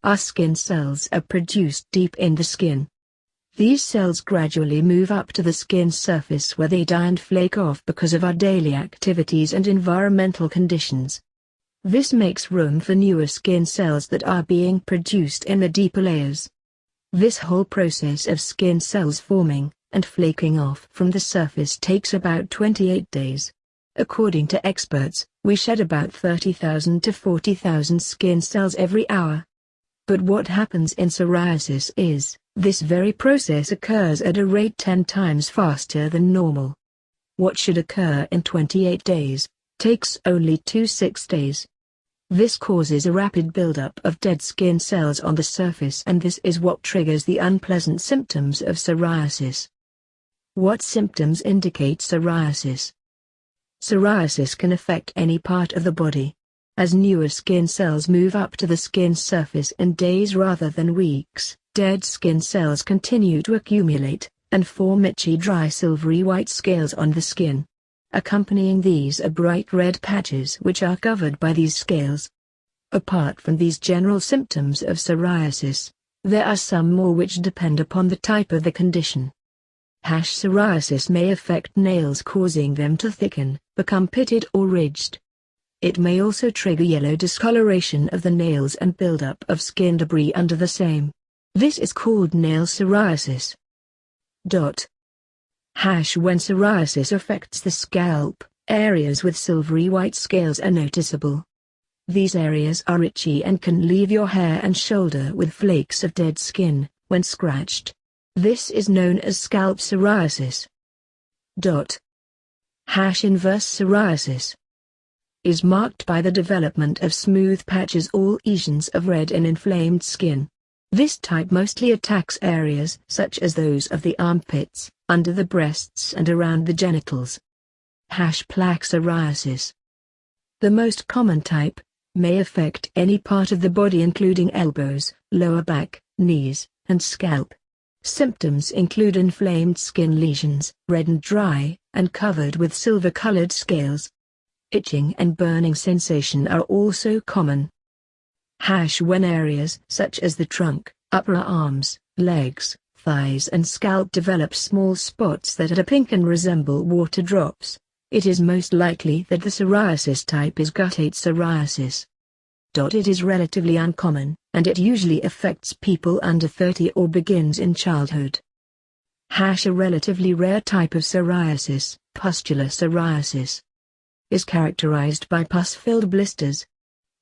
our skin cells are produced deep in the skin. These cells gradually move up to the skin surface where they die and flake off because of our daily activities and environmental conditions. This makes room for newer skin cells that are being produced in the deeper layers. This whole process of skin cells forming and flaking off from the surface takes about 28 days. According to experts, we shed about 30,000 to 40,000 skin cells every hour. But what happens in psoriasis is, this very process occurs at a rate 10 times faster than normal. What should occur in 28 days, takes only 6 days. This causes a rapid buildup of dead skin cells on the surface, and this is what triggers the unpleasant symptoms of psoriasis. What symptoms indicate psoriasis? Psoriasis can affect any part of the body. As newer skin cells move up to the skin surface in days rather than weeks, dead skin cells continue to accumulate, and form itchy dry silvery white scales on the skin. Accompanying these are bright red patches which are covered by these scales. Apart from these general symptoms of psoriasis, there are some more which depend upon the type of the condition. Psoriasis may affect nails, causing them to thicken, become pitted or ridged. It may also trigger yellow discoloration of the nails and buildup of skin debris under the same. This is called nail psoriasis. When psoriasis affects the scalp, areas with silvery white scales are noticeable. These areas are itchy and can leave your hair and shoulder with flakes of dead skin, when scratched. This is known as scalp psoriasis. Inverse psoriasis is marked by the development of smooth patches or lesions of red and inflamed skin. This type mostly attacks areas such as those of the armpits, under the breasts and around the genitals. Plaque psoriasis, the most common type, may affect any part of the body including elbows, lower back, knees, and scalp. Symptoms include inflamed skin lesions, red and dry, and covered with silver-colored scales. Itching and burning sensation are also common. When areas such as the trunk, upper arms, legs, thighs and scalp develop small spots that are pink and resemble water drops, it is most likely that the psoriasis type is guttate psoriasis. It is relatively uncommon, and it usually affects people under 30 or begins in childhood. A relatively rare type of psoriasis, pustular psoriasis, is characterized by pus-filled blisters.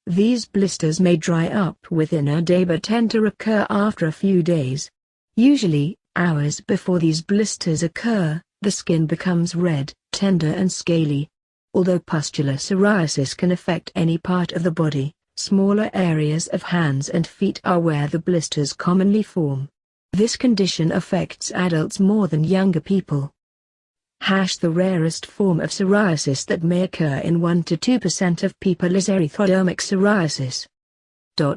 These blisters may dry up within a day but tend to recur after a few days. Usually, hours before these blisters occur, the skin becomes red, tender and scaly. Although pustular psoriasis can affect any part of the body, smaller areas of hands and feet are where the blisters commonly form. This condition affects adults more than younger people. The rarest form of psoriasis that may occur in 1 to 2% of people is erythrodermic psoriasis.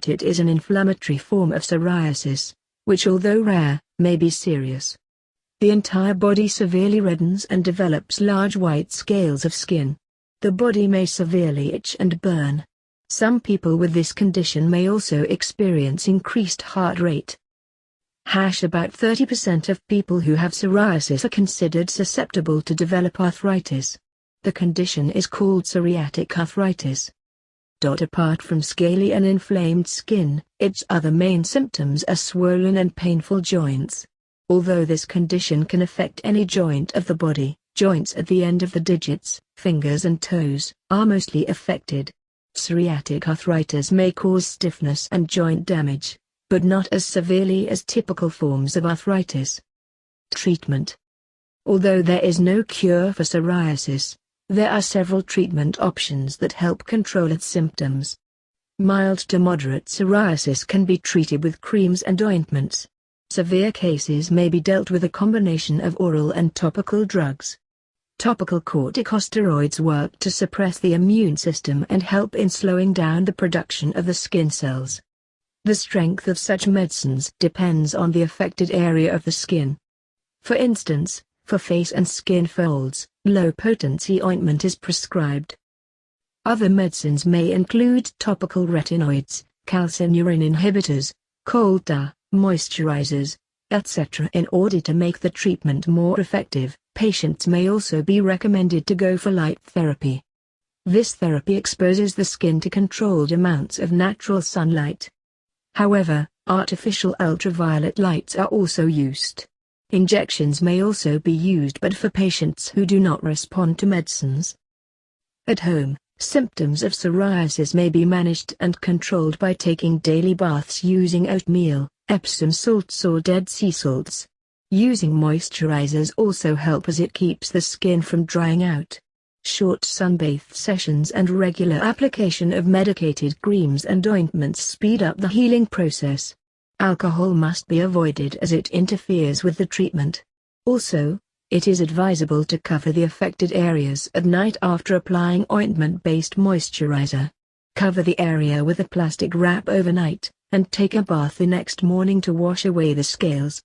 It is an inflammatory form of psoriasis, which although rare, may be serious. The entire body severely reddens and develops large white scales of skin. The body may severely itch and burn. Some people with this condition may also experience increased heart rate. About 30% of people who have psoriasis are considered susceptible to develop arthritis. The condition is called psoriatic arthritis. Apart from scaly and inflamed skin, its other main symptoms are swollen and painful joints. Although this condition can affect any joint of the body, joints at the end of the digits, fingers and toes, are mostly affected. Psoriatic arthritis may cause stiffness and joint damage, but not as severely as typical forms of arthritis. Treatment. Although there is no cure for psoriasis, there are several treatment options that help control its symptoms. Mild to moderate psoriasis can be treated with creams and ointments. Severe cases may be dealt with a combination of oral and topical drugs. Topical corticosteroids work to suppress the immune system and help in slowing down the production of the skin cells. The strength of such medicines depends on the affected area of the skin. For instance, for face and skin folds, low-potency ointment is prescribed. Other medicines may include topical retinoids, calcineurin inhibitors, cold moisturizers, etc. In order to make the treatment more effective, patients may also be recommended to go for light therapy. This therapy exposes the skin to controlled amounts of natural sunlight. However, artificial ultraviolet lights are also used. Injections may also be used, but for patients who do not respond to medicines. At home, symptoms of psoriasis may be managed and controlled by taking daily baths using oatmeal, Epsom salts or Dead Sea salts. Using moisturizers also help as it keeps the skin from drying out. Short sunbath sessions and regular application of medicated creams and ointments speed up the healing process. Alcohol must be avoided as it interferes with the treatment. Also, it is advisable to cover the affected areas at night after applying ointment-based moisturizer. Cover the area with a plastic wrap overnight, and take a bath the next morning to wash away the scales.